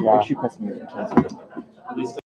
Yeah. Actually, pressing it. Cancel.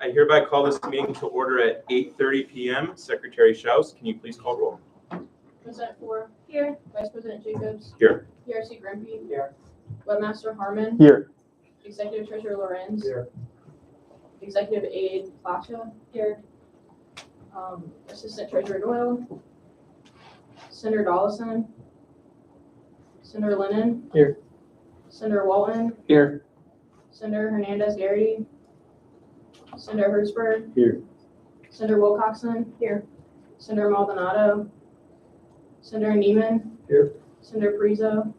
I hereby call this meeting to order at 8:30 p.m. Secretary Schaus, can you please call roll? President Four. Here. Vice President Jacobs. Here. PRC Grimpe. Here. Webmaster Harmon. Here. Executive Treasurer Lorenz. Here. Executive Aide Placha. Here. Assistant Treasurer Doyle. Senator Dollison. Senator Lennon. Here. Senator Walton. Here. Senator Hernandez Garrity. Senator Hertzberg. Here. Senator Wilcoxon. Here. Senator Maldonado. Senator Neiman. Here. Senator Parizo.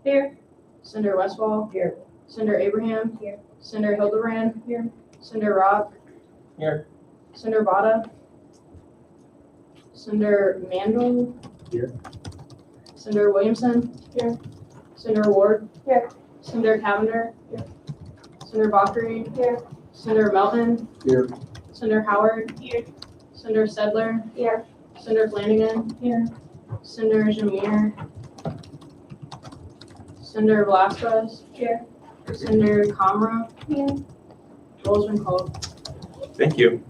Here. Senator Westfall. Here. Senator Abraham. Here. Senator Hildebrand. Here. Senator Robb. Here. Senator Vada. Senator Mandel. Here. Senator Williamson. Here. Senator Ward. Here. Senator Cavender. Here. Senator Bakri. Here. Senator Melton. Here. Senator Howard. Here. Senator Sedler. Here. Senator Flanagan. Here. Senator Jameer. Senator Velasquez. Here. Senator Kamra. Here. Roll's been called. Thank you.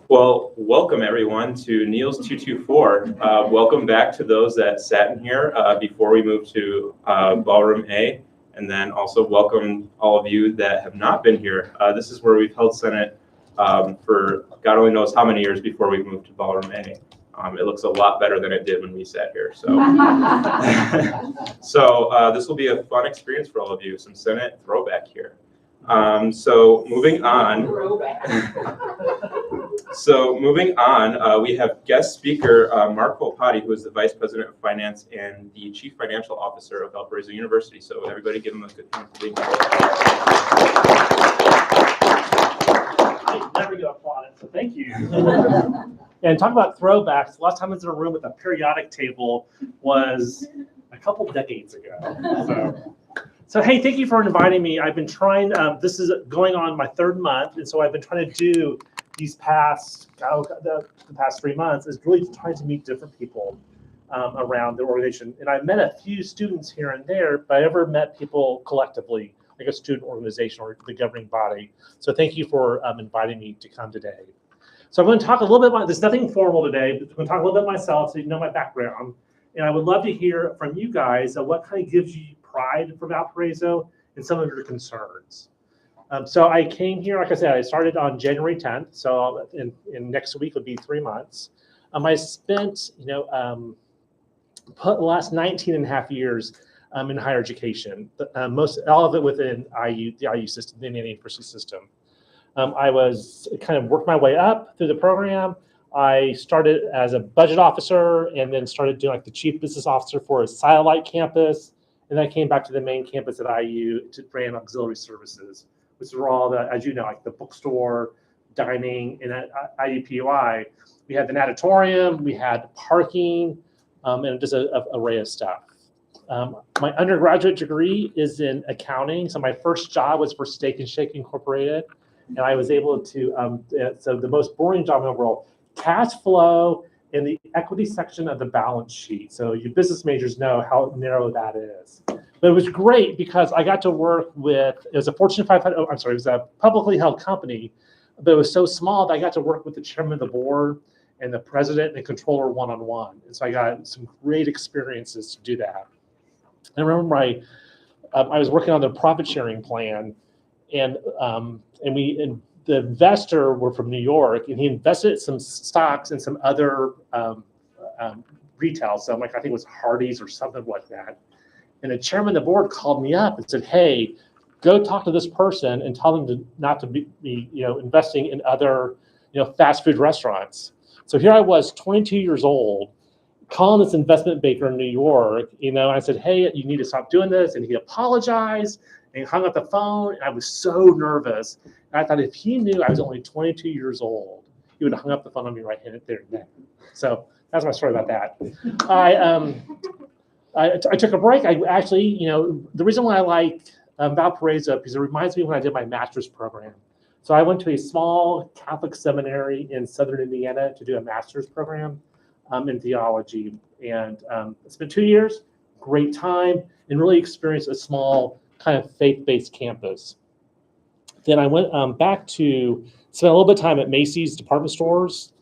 Well, welcome everyone to Neil's 224. Welcome back to those that sat in here before we moved to Ballroom A. And then also welcome all of you that have not been here. This is where we've held Senate for God only knows how many years before we moved to Ballroom A. It looks a lot better than it did when we sat here. So, this will be a fun experience for all of you. Some Senate throwback here. So moving on. We have guest speaker Mark Volpati, who is the Vice President of Finance and the Chief Financial Officer of Valparaiso University. So everybody give him a good hand for being here. I never get applauded, so thank you. And talk about throwbacks. The last time I was in a room with a periodic table was a couple decades ago. So hey, thank you for inviting me. I've been trying, this is going on my third month, and so I've been trying to do these past, the past 3 months is really trying to meet different people around the organization. And I met a few students here and there, but I never met people collectively, like a student organization or the governing body. So thank you for inviting me to come today. So I'm going to talk a little bit about, there's nothing formal today, but I'm going to talk a little bit myself so you know my background. And I would love to hear from you guys what kind of gives you pride for Valparaiso and some of your concerns. So I came here, like I said, I started on January 10th. So in next week would be 3 months. I spent, the last 19 and a half years in higher education, all of it within IU, the IU system, the Indiana University system. I was kind of worked my way up through the program. I started as a budget officer and then started doing like the chief business officer for a satellite campus. And then I came back to the main campus at IU to ran auxiliary services, which were all the, as you know, like the bookstore, dining, and at IUPUI, we had the natatorium, we had parking, and just an array of stuff. My undergraduate degree is in accounting. So my first job was for Steak and Shake Incorporated. And I was able to, so the most boring job in the world, cash flow in the equity section of the balance sheet. So you business majors know how narrow that is. But it was great because I got to work with, it was a Fortune 500, it was a publicly held company, but it was so small that I got to work with the chairman of the board and the president and the controller one-on-one. And so I got some great experiences to do that. I remember I was working on the profit sharing plan, and the investor were from New York, and he invested some stocks in some other retail. So I think it was Hardee's or something like that. And the chairman of the board called me up and said, "Hey, go talk to this person and tell them not to be investing in other fast food restaurants." So here I was, 22 years old, calling this investment banker in New York. And I said, "Hey, you need to stop doing this." And he apologized and hung up the phone. And I was so nervous. And I thought if he knew I was only 22 years old, he would have hung up the phone on me right there and then. So that's my story about that. I took a break. I actually, the reason why I like Valparaiso, because it reminds me when I did my master's program. So I went to a small Catholic seminary in Southern Indiana to do a master's program in theology. And it's been 2 years, great time, and really experienced a small kind of faith-based campus. Then I went back to Spent a little bit of time at Macy's department stores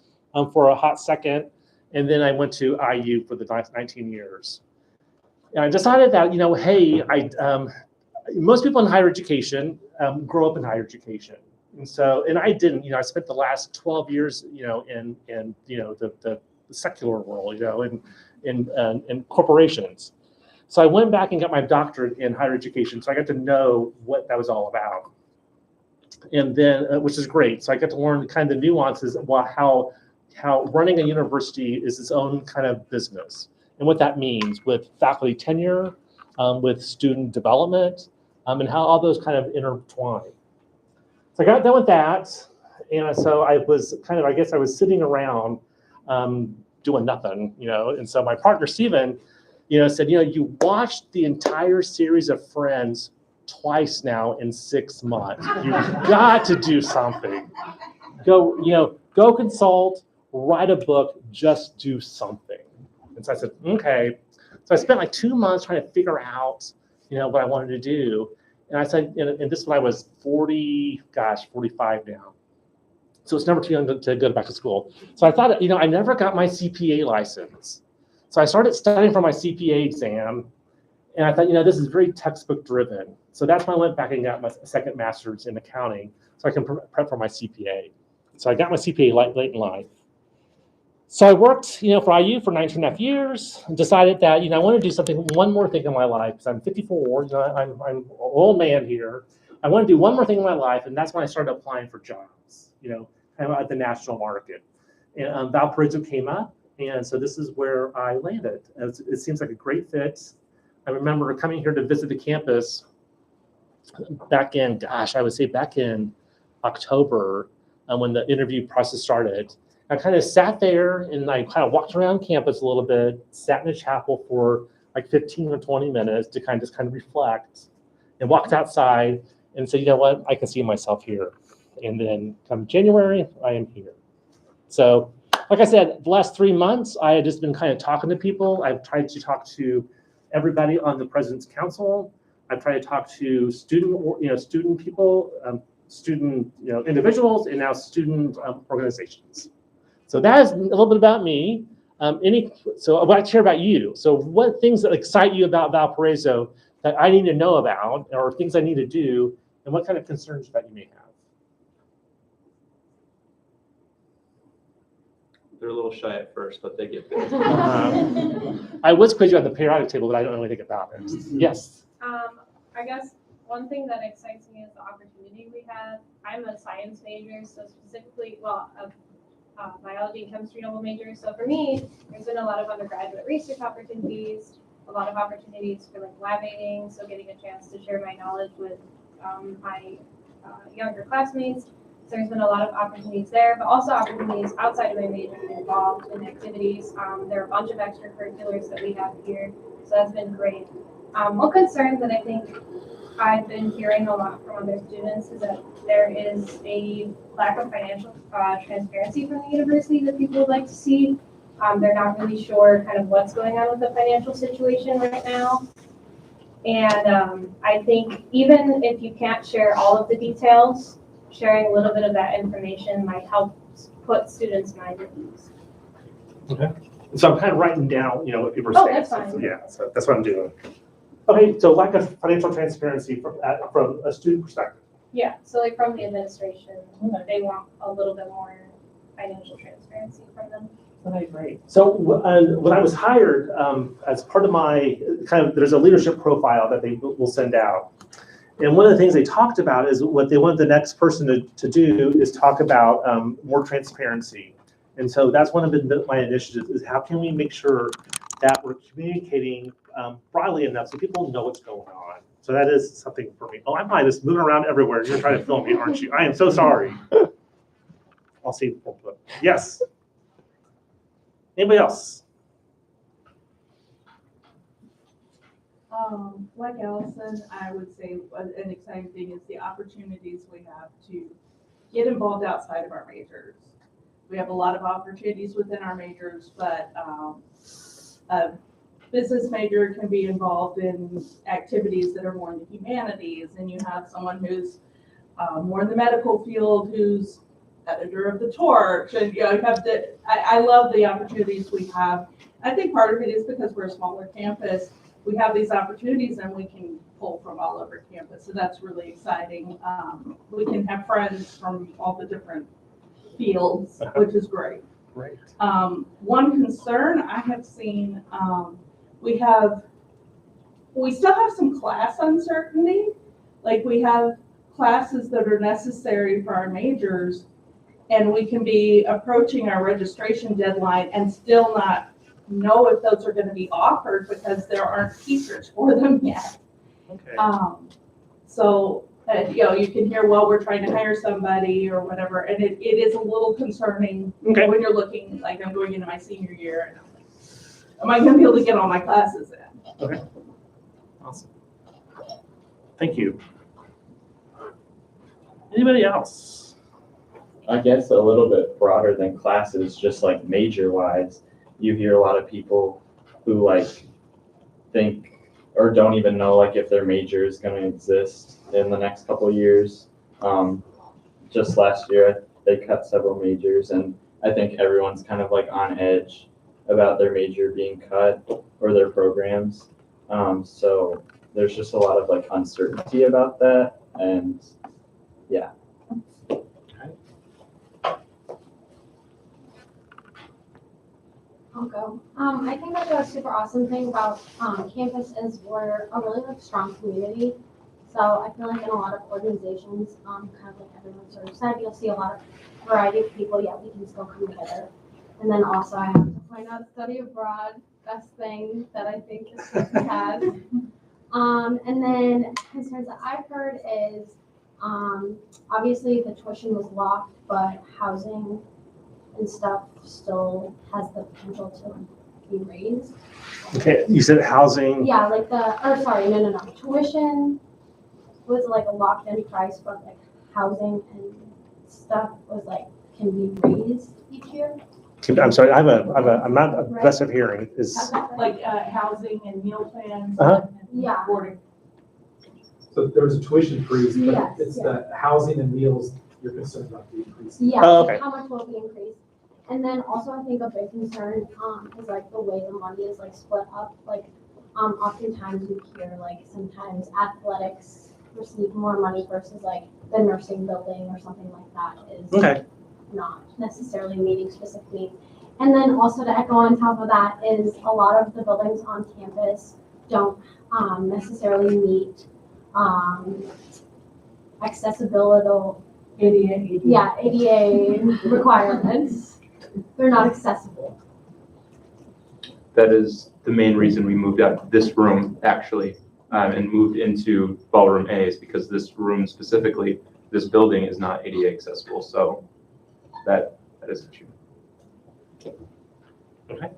for a hot second. And then I went to IU for the 19 years. And I decided that, hey, most people in higher education grow up in higher education. And I didn't, I spent the last 12 years, in the secular world, in corporations. So I went back and got my doctorate in higher education. So I got to know what that was all about. And then, which is great. So I got to learn kind of the nuances of how running a university is its own kind of business and what that means with faculty tenure, with student development, and how all those kind of intertwine. So I got done with that. And so I was I guess I was sitting around doing nothing, and so my partner, Steven, said, you watched the entire series of Friends twice now in 6 months. You've got to do something. Go consult, write a book, just do something. And so I said, okay. So I spent like 2 months trying to figure out, what I wanted to do. And I said, and this when I was 45 now. So it's never too young to go back to school. So I thought, I never got my CPA license. So I started studying for my CPA exam. And I thought, this is very textbook driven. So that's when I went back and got my second master's in accounting so I can prep for my CPA. So I got my CPA late in life. So I worked, for IU for 19.5 years and decided that, I want to do one more thing in my life because I'm 54, I'm an old man here. I want to do one more thing in my life. And that's when I started applying for jobs, kind of at the national market. And Valparaiso came up. And so this is where I landed. It seems like a great fit. I remember coming here to visit the campus back in October when the interview process started. I kind of sat there and I kind of walked around campus a little bit, sat in a chapel for like 15 or 20 minutes to kind of reflect, and walked outside and said, what, I can see myself here. And then come January, I am here. So like I said, the last 3 months, I had just been kind of talking to people. I've tried to talk to everybody on the President's Council. I've tried to talk to student people, student individuals, and now student organizations. So that is a little bit about me. So I'd like to hear about you. So what things that excite you about Valparaiso that I need to know about, or things I need to do, and what kind of concerns that you may have? They're a little shy at first, but they get good. I was quiz you on the periodic table, but I don't know anything about it. Yes. I guess one thing that excites me is the opportunity we have. I'm a science major, so specifically, a biology and chemistry double major. So for me, there's been a lot of undergraduate research opportunities, a lot of opportunities for lab aiding, so getting a chance to share my knowledge with my younger classmates. So there's been a lot of opportunities there, but also opportunities outside of my major to get involved in activities. There are a bunch of extracurriculars that we have here, so that's been great. One concern that I think I've been hearing a lot from other students is that there is a lack of financial transparency from the university that people would like to see. They're not really sure kind of what's going on with the financial situation right now. And I think even if you can't share all of the details, sharing a little bit of that information might help put students' minds at ease. Okay. So I'm kind of writing down, what people are saying. Oh, that's fine. Yeah, so that's what I'm doing. Okay, so lack of financial transparency from a student perspective. Yeah, so from the administration, they want a little bit more financial transparency from them. Okay, great. So when I was hired, as part of my there's a leadership profile that they will send out. And one of the things they talked about is what they want the next person to do is talk about more transparency. And so that's one of my initiatives is how can we make sure that we're communicating broadly enough so people know what's going on. So that is something for me. Oh, I'm just moving around everywhere. You're trying to film me, aren't you? I am so sorry. I'll see. Yes. Anybody else? Like Allison, I would say an exciting thing is the opportunities we have to get involved outside of our majors. We have a lot of opportunities within our majors, but a business major can be involved in activities that are more in the humanities, and you have someone who's more in the medical field who's editor of the Torch, and you have to. I love the opportunities we have. I think part of it is because we're a smaller campus. We have these opportunities, and we can pull from all over campus, so that's really exciting. We can have friends from all the different fields, which is great. Great. One concern I have seen, we still have some class uncertainty. Like we have classes that are necessary for our majors, and we can be approaching our registration deadline and still not know if those are going to be offered because there aren't teachers for them yet. Okay. So, you can hear, well, we're trying to hire somebody or whatever, and it is a little concerning Okay. when you're looking, like I'm going into my senior year, and I'm like, am I going to be able to get all my classes in? Okay. Awesome. Thank you. Anybody else? I guess a little bit broader than classes, just like major wise, you hear a lot of people who like think or don't even know like if their major is going to exist in the next couple of years. Just last year, they cut several majors, and I think everyone's kind of like on edge about their major being cut or their programs. So there's just a lot of like uncertainty about that, and yeah. I'll go. I think that the super awesome thing about campus is we're a really like strong community. So I feel like in a lot of organizations, kind of like everyone sort of said, you'll see a lot of variety of people, yet we can still come together. And then also I have to point out study abroad, best thing that I think this campus has. And then concerns that I've heard is obviously the tuition was locked, but housing and stuff still has the potential to be raised. Okay, you said housing. Yeah, like no. Tuition was like a locked-in price, but like housing and stuff was like can be raised each year. I'm sorry, I'm not best of hearing. Is Like housing and meal plans. Uh-huh. And Yeah. boarding. So there was a tuition freeze, but Yes, it's yeah. the housing and meals you're concerned about the increase. Yeah, Oh, okay. how much will it be increased? And then also I think a big concern is like the way the money is like split up. Like oftentimes you hear like sometimes athletics receive more money versus like the nursing building or something like that is okay. not necessarily meeting specific needs. And then also to echo on top of that is a lot of the buildings on campus don't necessarily meet accessibility. ADA requirements. They're not accessible. That is the main reason we moved out to this room, actually, and moved into Ballroom A is because this room specifically, this building is not ADA accessible, so that is an issue. Okay.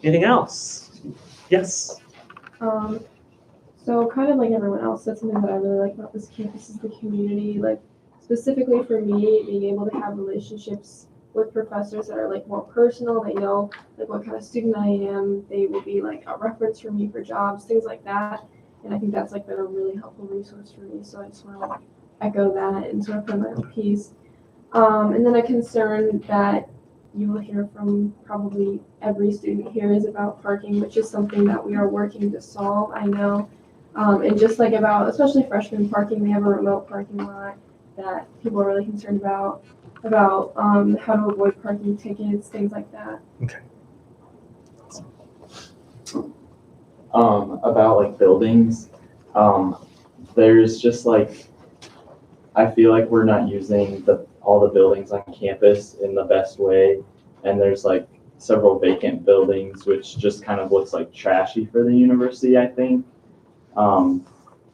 Anything else? Yes. So kind of like everyone else, that's something that I really like about this campus is the community. Like specifically for me, being able to have relationships with professors that are like more personal. They know like what kind of student I am. They will be like a reference for me for jobs, things like that. And I think that's like been a really helpful resource for me. So I just want to like echo that and sort of put my own piece. And then a concern that you will hear from probably every student here is about parking, which is something that we are working to solve, I know. And just like about, especially freshman parking, we have a remote parking lot that people are really concerned about how to avoid parking tickets, things like that. Okay. About like buildings, there's just like, I feel like we're not using all the buildings on campus in the best way. And there's like several vacant buildings, which just kind of looks like trashy for the university, I think. And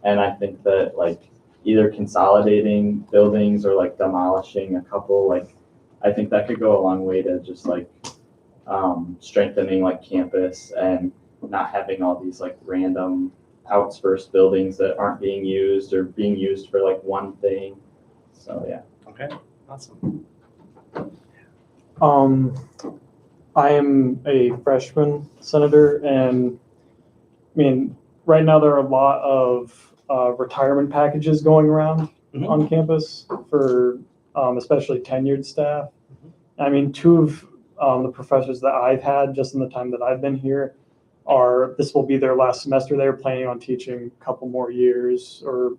I think that like either consolidating buildings or like demolishing a couple, like I think that could go a long way to just like strengthening like campus and not having all these like random outburst buildings that aren't being used or being used for like one thing. So yeah. Okay. Awesome. I am a freshman senator, and I mean, right now there are a lot of retirement packages going around Mhm. on campus for especially tenured staff. I mean, two of the professors that I've had just in the time that I've been here this will be their last semester. They're planning on teaching a couple more years or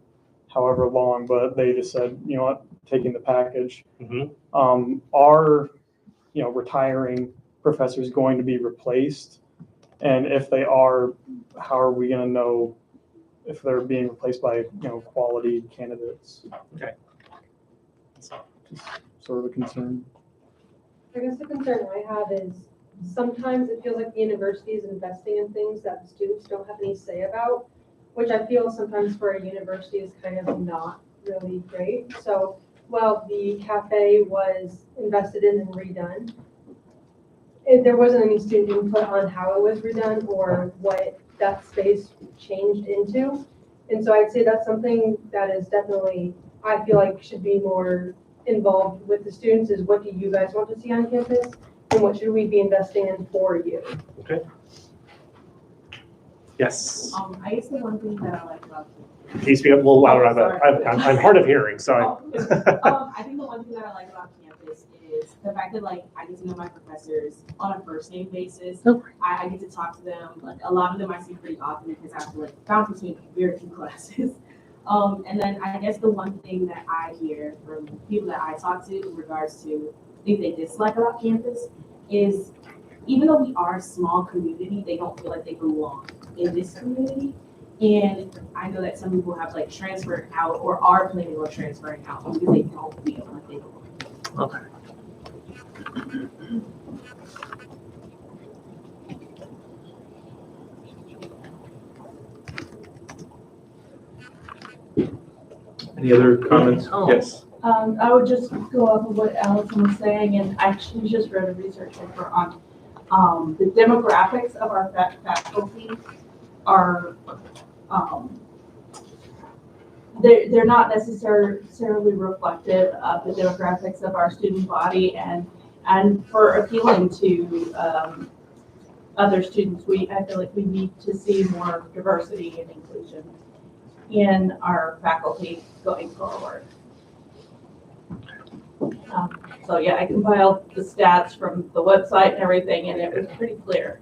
however long, but they just said, you know what, taking the package. Mhm. Are, retiring professors going to be replaced? And if they are, how are we going to know if they're being replaced by, quality candidates? Okay. Just sort of a concern. I guess the concern I have is sometimes it feels like the university is investing in things that the students don't have any say about, which I feel sometimes for a university is kind of not really great. So while the cafe was invested in and redone, there wasn't any student input on how it was redone or what that space changed into. And so I'd say that's something that is definitely, I feel like should be more involved with the students is what do you guys want to see on campus and what should we be investing in for you? Yes. I guess the one thing that I like about Can you speak up a little louder? sorry. I'm hard of hearing, sorry. I think the one thing that I like about campus is the fact that like I get to know my professors on a first name basis. I get to talk to them. Like a lot of them I see pretty often because I have to like bounce between very few classes. And then I guess the one thing that I hear from people that I talk to in regards to things they dislike about campus is even though we are a small community, they don't feel like they belong in this community. And I know that some people have like transferred out or are planning on transferring out because they don't feel like they belong. Okay. Any other comments? Yes. I would just go off of what Allison was saying, and I actually just read a research paper on the demographics of our faculty are they're not necessarily reflective of the demographics of our student body, and for appealing to other students, I feel like we need to see more diversity and inclusion in our faculty going forward. So yeah, I compiled the stats from the website and everything, and it was pretty clear.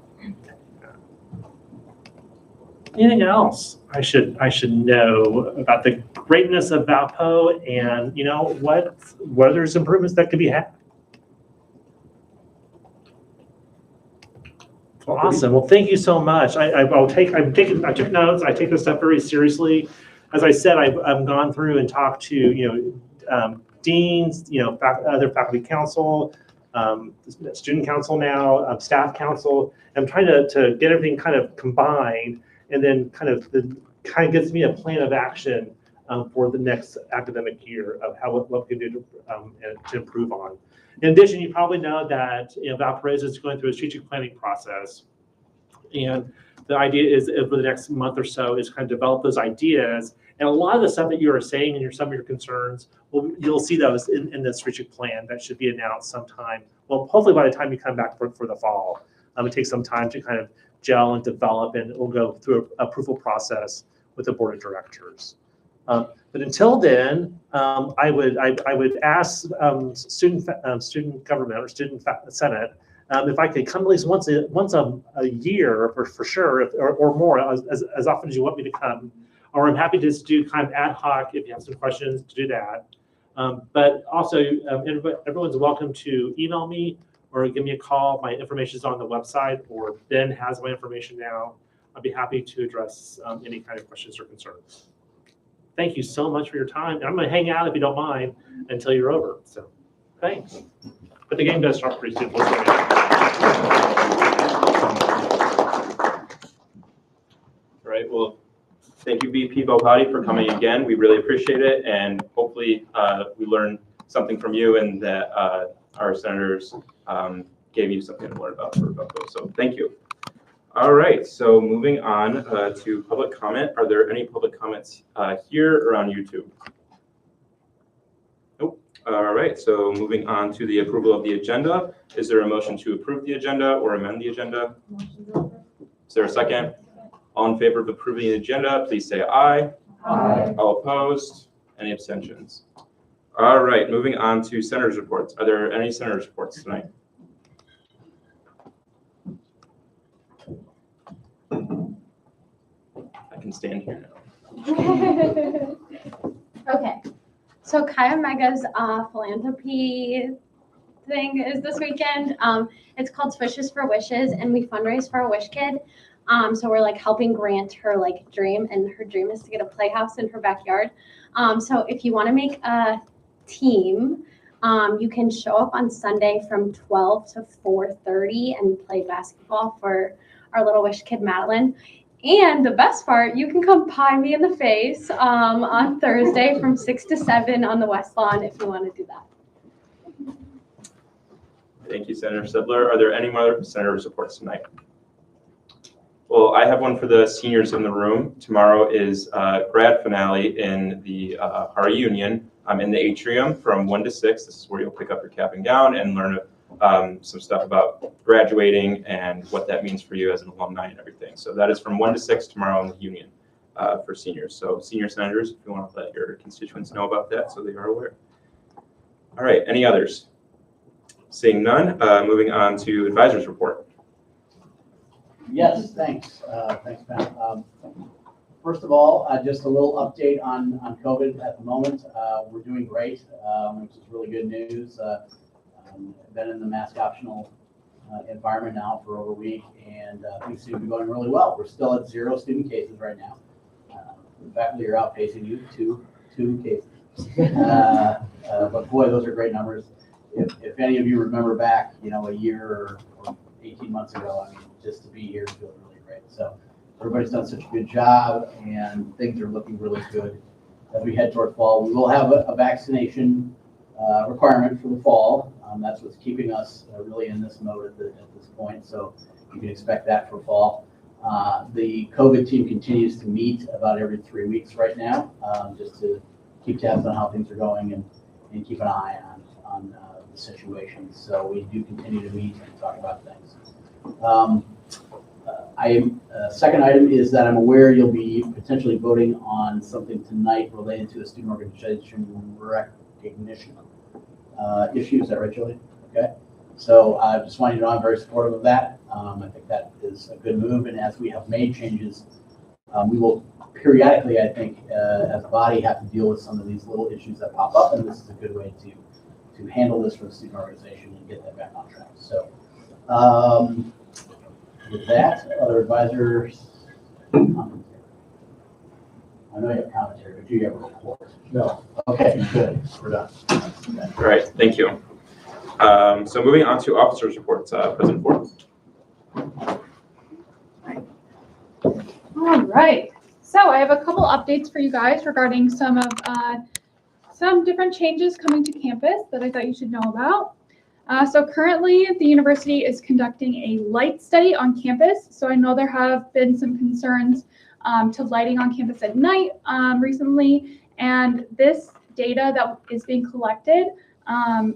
Anything else I should know about the greatness of Valpo and what there's improvements that could be had? Well, awesome. Well, thank you so much. I took notes. I take this stuff very seriously. As I said, I've gone through and talked to deans, other faculty council, student council now, staff council. I'm trying to get everything kind of combined, and then kind of gives me a plan of action for the next academic year of what we can do to improve on. In addition, you probably know that Valparaiso is going through a strategic planning process, and the idea is over the next month or so is kind of develop those ideas. And a lot of the stuff that you are saying and some of your concerns, you'll see those in the strategic plan that should be announced sometime. Well, hopefully by the time you come back for the fall. It takes some time to kind of gel and develop, and we'll go through an approval process with the board of directors. But until then, I would ask student government or student senate if I could come at least once a year for sure, or more, as often as you want me to come. Or I'm happy to just do kind of ad hoc if you have some questions to do that. But also, everyone's welcome to email me or give me a call. My information is on the website, or Ben has my information now. I'd be happy to address any kind of questions or concerns. Thank you so much for your time. I'm going to hang out, if you don't mind, until you're over. So thanks. But the game does start pretty soon. All right. Well, thank you, VP Bopati, for coming again. We really appreciate it. And hopefully we learned something from you and that our senators gave you something to learn about for Valpo. So thank you. All right, so moving on to public comment. Are there any public comments here or on YouTube? Nope. All right, so moving on to the approval of the agenda. Is there a motion to approve the agenda or amend the agenda? Is there a second? All in favor of approving the agenda, please say aye. Aye. All opposed? Any abstentions? All right, moving on to senators' reports. Are there any senators' reports tonight? I can stand here now. Okay, so Chi Omega's philanthropy thing is this weekend. It's called Swishes for Wishes, and we fundraise for a wish kid. So we're like helping grant her like dream, and her dream is to get a playhouse in her backyard. So if you want to make a team, you can show up on Sunday from 12 to 4:30 and play basketball for our little wish kid Madeline. And the best part, you can come pie me in the face on Thursday from 6 to 7 on the West Lawn if you want to do that. Thank you, Senator Sidler. Are there any more senators' reports tonight? Well, I have one for the seniors in the room. Tomorrow is grad finale in the our union in the atrium from 1 to 6. This is where you'll pick up your cap and gown and learn some stuff about graduating and what that means for you as an alumni and everything. So that is from 1 to 6 tomorrow in the union for seniors. So senior senators, if you want to let your constituents know about that so they are aware. All right, any others? Seeing none, moving on to advisors report. Yes, thanks. Thanks, Matt. First of all, just a little update on COVID at the moment. We're doing great, which is really good news. Been in the mask optional environment now for over a week, and things seem to be going really well. We're still at 0 student cases right now. The faculty are outpacing you, two cases. But boy, those are great numbers. If any of you remember back, a year or 18 months ago, I mean, just to be here is feeling really great. So everybody's done such a good job, and things are looking really good as we head toward fall. We will have a vaccination requirement for the fall. That's what's keeping us really in this mode at this point. So you can expect that for fall. The COVID team continues to meet about every 3 weeks right now, just to keep tabs on how things are going and keep an eye on the situation. So we do continue to meet and talk about things. Second item is that I'm aware you'll be potentially voting on something tonight related to the student organization recognition issue. Is that right, Julie? Okay. So I just want you to know I'm very supportive of that. I think that is a good move. And as we have made changes, we will periodically, I think, as a body, have to deal with some of these little issues that pop up. And this is a good way to handle this for the student organization and get that back on track. So with that, other advisors, commentary. I know you have commentary, but do you have a report? No. Okay, good. We're done. All right, thank you. So moving on to officers' reports. President Ford. All right. So I have a couple updates for you guys regarding some different changes coming to campus that I thought you should know about. So currently the university is conducting a light study on campus. So I know there have been some concerns to lighting on campus at night recently, and this data that is being collected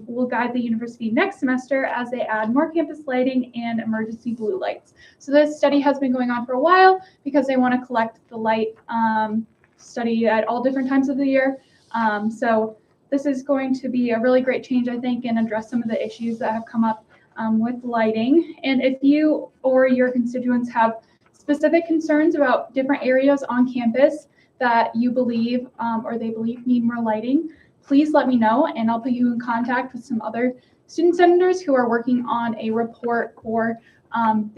will guide the university next semester as they add more campus lighting and emergency blue lights. So this study has been going on for a while because they want to collect the light study at all different times of the year. So this is going to be a really great change, I think, and address some of the issues that have come up with lighting. And if you or your constituents have specific concerns about different areas on campus that you believe or they believe need more lighting, please let me know, and I'll put you in contact with some other student senators who are working on a report for an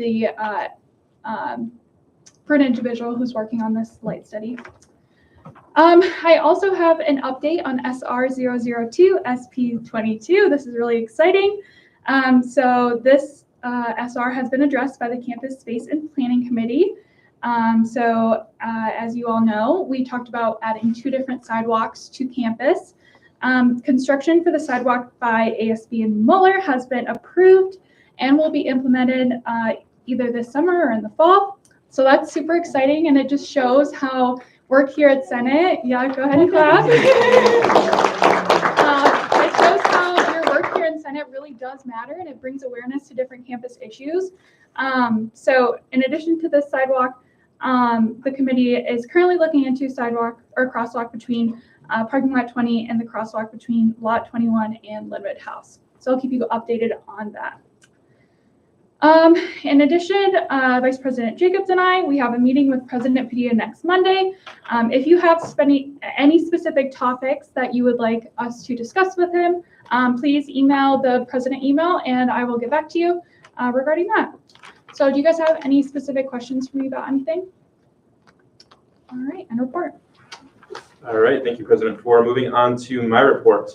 individual who's working on this light study. I also have an update on SR002 SP22. This is really exciting. So this SR has been addressed by the Campus Space and Planning Committee. As you all know, we talked about adding 2 different sidewalks to campus. Construction for the sidewalk by ASB and Muller has been approved and will be implemented either this summer or in the fall. So that's super exciting, and it just shows how work here at Senate, yeah, go ahead and clap. It shows how your work here in Senate really does matter, and it brings awareness to different campus issues. So in addition to this sidewalk, the committee is currently looking into sidewalk or crosswalk between parking lot 20 and the crosswalk between lot 21 and Linwood House. So I'll keep you updated on that. In addition, Vice President Jacobs and we have a meeting with President Padilla next Monday. If you have any specific topics that you would like us to discuss with him, please email the president email and I will get back to you regarding that. So do you guys have any specific questions for me about anything? All right, and report. All right, thank you, President Faure. Moving on to my report.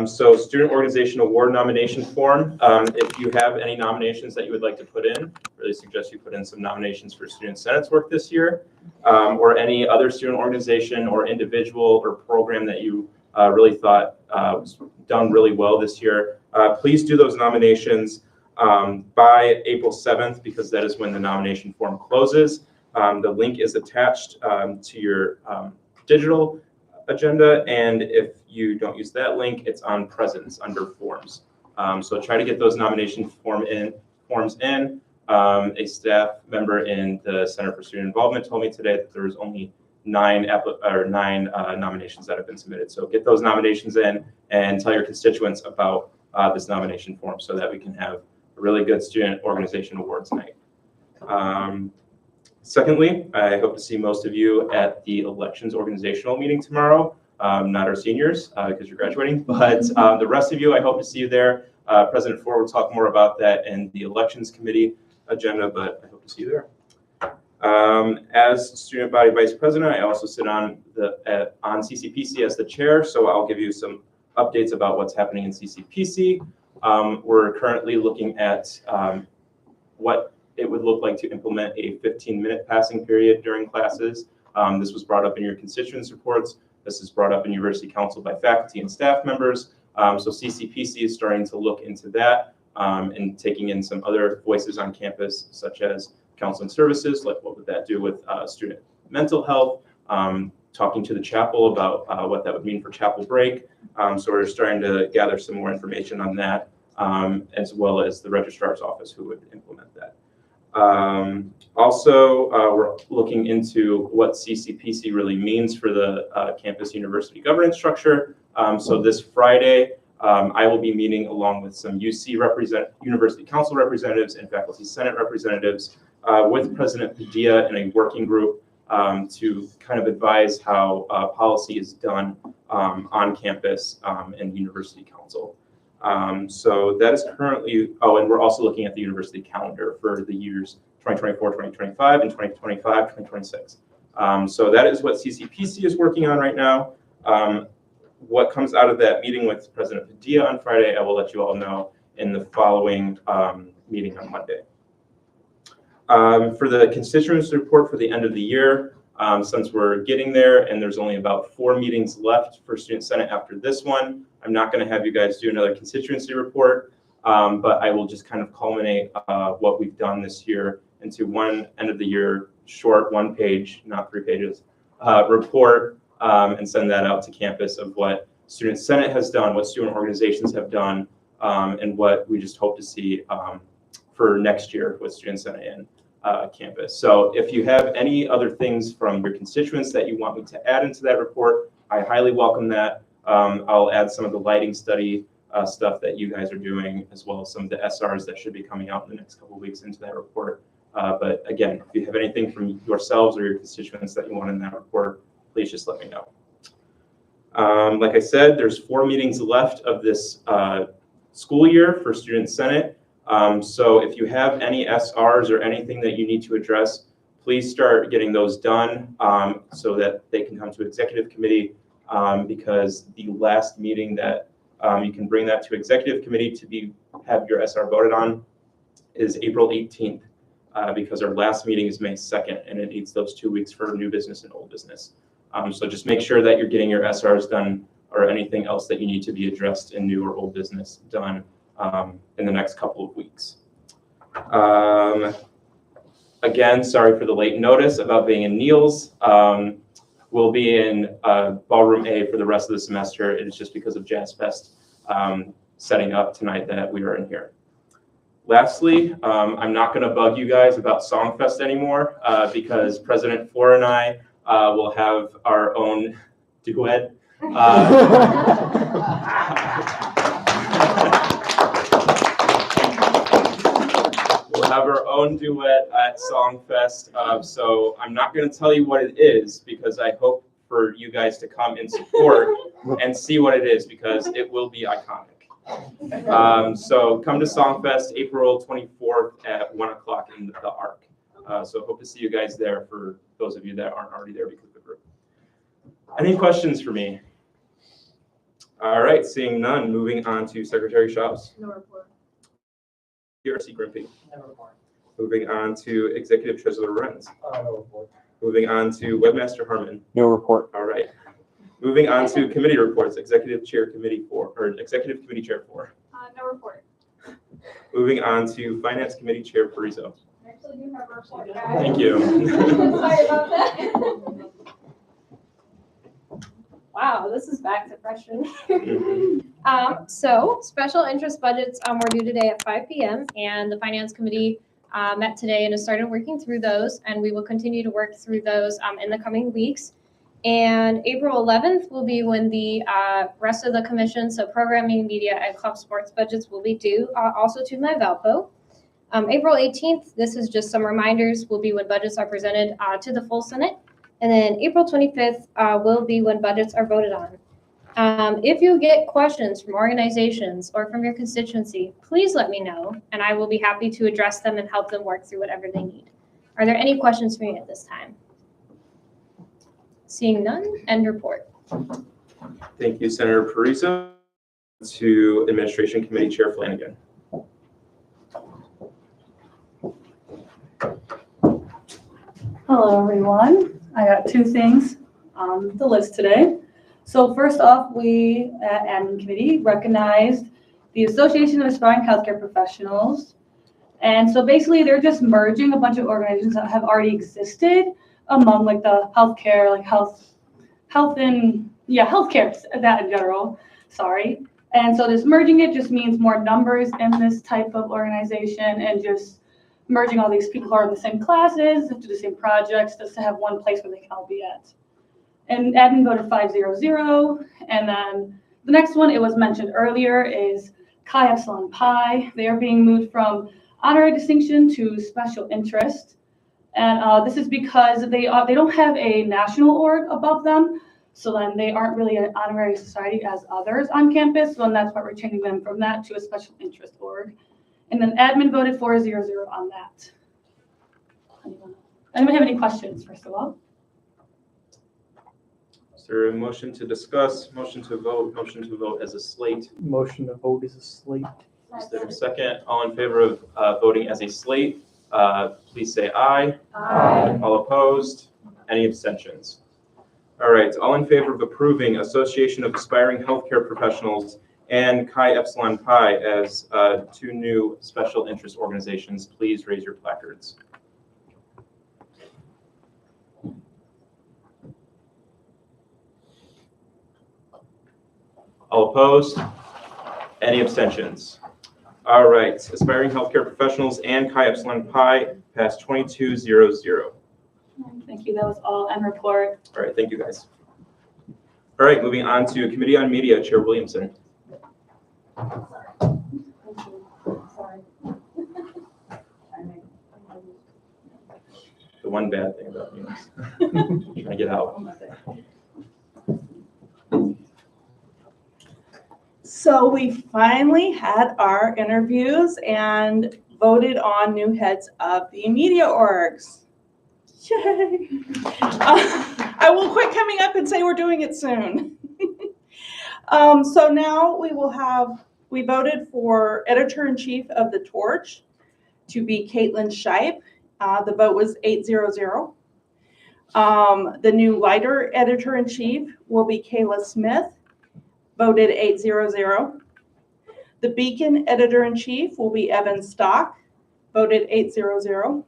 So Student Organization Award nomination form. If you have any nominations that you would like to put in, really suggest you put in some nominations for Student Senate's work this year, or any other student organization or individual or program that you really thought was done really well this year. Please do those nominations by April 7th, because that is when the nomination form closes. The link is attached to your digital agenda, and if you don't use that link, it's on Presence under Forms. So try to get those nomination forms in. A staff member in the Center for Student Involvement told me today that there was only 9 nominations that have been submitted. So get those nominations in and tell your constituents about this nomination form so that we can have a really good Student Organization Awards night. Secondly, I hope to see most of you at the elections organizational meeting tomorrow. Not our seniors, because you're graduating, but the rest of you, I hope to see you there. President Faure will talk more about that in the elections committee agenda, but I hope to see you there. As student body vice president, I also sit on CCPC as the chair, so I'll give you some updates about what's happening in CCPC. We're currently looking at what it would look like to implement a 15-minute passing period during classes. This was brought up in your constituents reports. This is brought up in University Council by faculty and staff members. So CCPC is starting to look into that and taking in some other voices on campus, such as counseling services, like what would that do with student mental health, talking to the chapel about what that would mean for chapel break. So we're starting to gather some more information on that, as well as the registrar's office who would implement that. Also, we're looking into what CCPC really means for the campus university governance structure. So this Friday, I will be meeting along with some University Council representatives and Faculty Senate representatives with President Padilla in a working group to kind of advise how policy is done on campus and University Council. So that is currently, and we're also looking at the university calendar for the years 2024, 2025, and 2025, 2026. So that is what CCPC is working on right now. What comes out of that meeting with President Padilla on Friday, I will let you all know in the following meeting on Monday. For the constituents report for the end of the year, since we're getting there and there's only about 4 meetings left for Student Senate after this one, I'm not going to have you guys do another constituency report, but I will just kind of culminate what we've done this year into one end of the year short 1-page, not 3 pages, report and send that out to campus of what Student Senate has done, what student organizations have done, and what we just hope to see for next year with Student Senate in campus. So if you have any other things from your constituents that you want me to add into that report, I highly welcome that. I'll add some of the lighting study stuff that you guys are doing, as well as some of the SRs that should be coming out in the next couple of weeks into that report. But again, if you have anything from yourselves or your constituents that you want in that report, please just let me know. Like I said, there's 4 meetings left of this school year for Student Senate. So if you have any SRs or anything that you need to address, please start getting those done so that they can come to executive committee, because the last meeting that you can bring that to executive committee to have your SR voted on is April 18th, because our last meeting is May 2nd, and it needs those 2 weeks for new business and old business. So just make sure that you're getting your SRs done or anything else that you need to be addressed in new or old business done in the next couple of weeks. Again, sorry for the late notice about being in Niels. We'll be in Ballroom A for the rest of the semester. It is just because of Jazz Fest setting up tonight that we are in here. Lastly, I'm not going to bug you guys about Songfest anymore because President Four and I will have our own duet. We'll have our own duet at Songfest. So I'm not going to tell you what it is because I hope for you guys to come in support and see what it is because it will be iconic. So come to Songfest April 24th at 1 o'clock in the Arc. So hope to see you guys there for those of you that aren't already there because of the group. Any questions for me? All right, seeing none, moving on to Secretary Shops. No report. PRC Grimpy. No report. Moving on to Executive Treasurer Renz. No report. Moving on to Webmaster Harmon. No report. All right. Moving on to committee reports, Executive Committee Chair 4. No report. Moving on to Finance Committee Chair Parizo. I actually do have a report, guys. Thank you. Sorry about that. Wow, this is back to freshman. So special interest budgets were due today at 5 p.m. and the Finance Committee met today and has started working through those, and we will continue to work through those in the coming weeks. And April 11th will be when the rest of the commission, so programming, media, and club sports budgets will be due also to my Valpo. April 18th, this is just some reminders, will be when budgets are presented to the full Senate. And then April 25th will be when budgets are voted on. If you get questions from organizations or from your constituency, please let me know, and I will be happy to address them and help them work through whatever they need. Are there any questions for me at this time? Seeing none, end report. Thank you, Senator Parizo. To Administration Committee Chair Flanagan. Hello, everyone. I got two things on the list today. So first off, we at Admin Committee recognized the Association of Aspiring Healthcare Professionals. And so basically they're just merging a bunch of organizations that have already existed among like the healthcare, like healthcare, that in general, sorry. And so this merging it just means more numbers in this type of organization and just merging all these people who are in the same classes, do the same projects, just to have one place where they can all be at. And admin voted 5-0-0. And then the next one, it was mentioned earlier, is Chi Epsilon Pi. They are being moved from honorary distinction to special interest. And this is because they don't have a national org above them. So then they aren't really an honorary society as others on campus. So that's why we're changing them from that to a special interest org. And then admin voted 4-0-0 on that. Anyone have any questions, first of all? Is there a motion to discuss, motion to vote as a slate? Motion to vote as a slate. Is there a second? All in favor of voting as a slate, please say aye. Aye. All opposed? Any abstentions? All right, all in favor of approving Association of Aspiring Healthcare Professionals and Chi Epsilon Pi as two new special interest organizations, please raise your placards. All opposed? Any abstentions? All right, Aspiring Healthcare Professionals and Chi Epsilon Pi passed 22-0-0. Thank you, that was all end report. All right, thank you guys. All right, moving on to Committee on Media, Chair Williamson. Sorry. The one bad thing about me is trying to get out. So we finally had our interviews and voted on new heads of the media orgs. Yay! I will quit coming up and say we're doing it soon. So now we voted for editor-in-chief of The Torch to be Caitlin Shipe. The vote was 8-0-0. The new lighter editor-in-chief will be Kayla Smith, voted 8-0-0. The Beacon editor-in-chief will be Evan Stock, voted 8-0-0.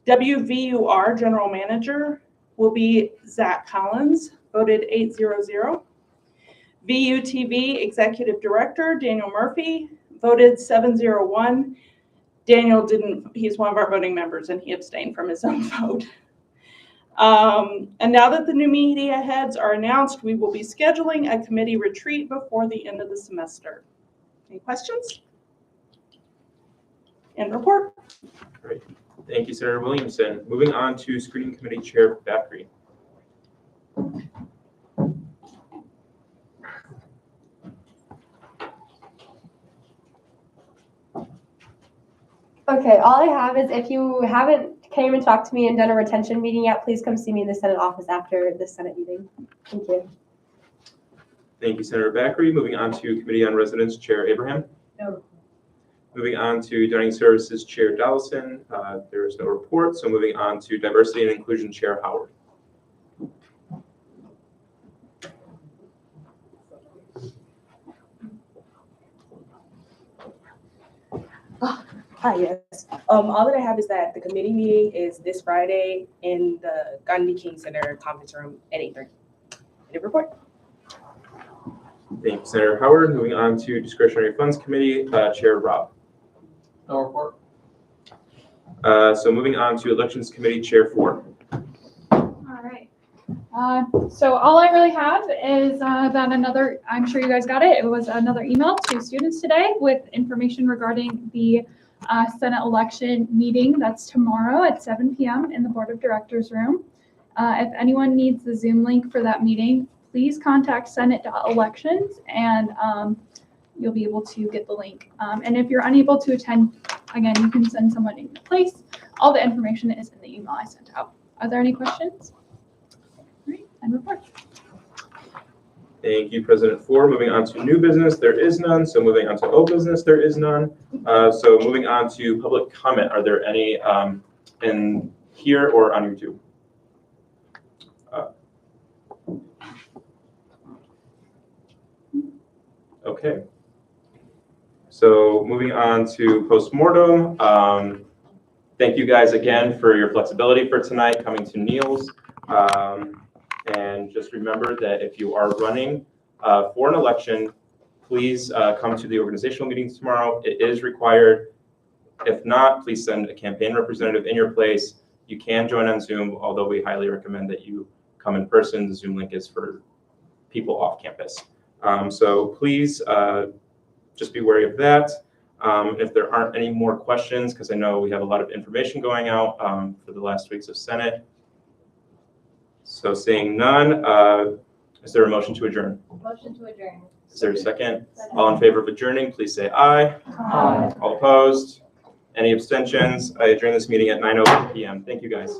WVUR general manager will be Zach Collins, voted 8-0-0. VUTV executive director Daniel Murphy, voted 701. Daniel didn't, he's one of our voting members and he abstained from his own vote. And now that the new media heads are announced, we will be scheduling a committee retreat before the end of the semester. Any questions? End report. Great. Thank you, Senator Williamson. Moving on to Screening Committee Chair Bakri. Okay, all I have is if you haven't came and talked to me and done a retention meeting yet, please come see me in the Senate office after the Senate meeting. Thank you. Thank you, Senator Bakri. Moving on to Committee on Residence Chair Abraham. No. Moving on to Dining Services Chair Dallison. There is no report, so moving on to Diversity and Inclusion Chair Howard. Hi, yes. All that I have is that the committee meeting is this Friday in the Gandhi King Center conference room at 8:30. Any report? Thank you, Senator Howard. Moving on to Discretionary Funds Committee, Chair Rob. No report. So moving on to Elections Committee, Chair Ford. All right. So all I really have is that another, I'm sure you guys got it. It was another email to students today with information regarding the Senate election meeting. That's tomorrow at 7 p.m. in the Board of Directors room. If anyone needs the Zoom link for that meeting, please contact senate.elections and you'll be able to get the link. And if you're unable to attend, again, you can send someone in your place. All the information is in the email I sent out. Are there any questions? All right, and report. Thank you, President Ford. Moving on to new business, there is none. So moving on to old business, there is none. So moving on to public comment, are there any in here or on YouTube? Okay. So moving on to postmortem. Thank you guys again for your flexibility for tonight coming to Neil's. And just remember that if you are running for an election, please come to the organizational meetings tomorrow. It is required. If not, please send a campaign representative in your place. You can join on Zoom, although we highly recommend that you come in person. The Zoom link is for people off campus. So please just be wary of that. If there aren't any more questions, because I know we have a lot of information going out for the last weeks of Senate. So seeing none, is there a motion to adjourn? Motion to adjourn. Is there a second? All in favor of adjourning, please say aye. Aye. All opposed? Any abstentions? I adjourn this meeting at 9:01 p.m. Thank you, guys.